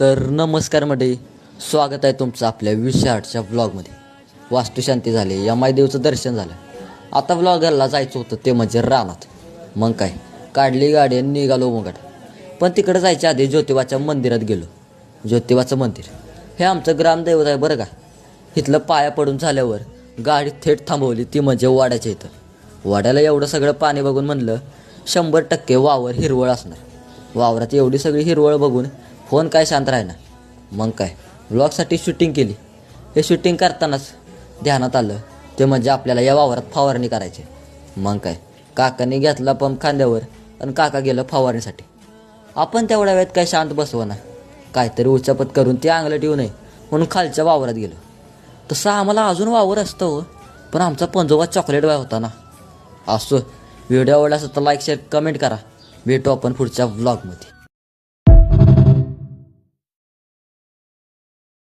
तर नमस्कार मंडळी, स्वागत आहे तुमचं आपल्या 2008च्या व्लॉगमध्ये. वास्तुशांती झाली, यमाई देवचं दर्शन झालं. आता व्लॉगरला जायचं होतं ते म्हणजे रानात. मग काय, काढली गाडी आणि निघालो मुगाट. पण तिकडं जायच्या आधी ज्योतिबाच्या मंदिरात गेलो. ज्योतिबाचं मंदिर हे आमचं ग्रामदैवत आहे बरं का. इथलं पाया पडून झाल्यावर गाडी थेट थांबवली ती म्हणजे वाड्याच्या इथं. वाड्याला एवढं सगळं पाणी बघून म्हणलं 100% वावर हिरवळ असणार. वावरात एवढी सगळी हिरवळ बघून फोन काय शांत राहिना. मग काय, व्लॉगसाठी शूटिंग केली. हे शूटिंग करतानाच ध्यानात आलं ते म्हणजे आपल्याला या वावरात फवारणी करायची. मग काय, काकाने घेतला पंप खांद्यावर आणि काका गेलं फवारणीसाठी. आपण तेवढ्या वेळात काय शांत बसवना, काहीतरी उचापत करून ती अंगलट येऊ नये म्हणून खालच्या वावरात गेलो. तसं आम्हाला अजून वावर असतं हो, पण आमचा पंजोबा चॉकलेट बाय होता ना. असो, व्हिडिओ आवडला असेल तर लाईक शेअर कमेंट करा. भेटू आपण पुढच्या व्लॉगमध्ये.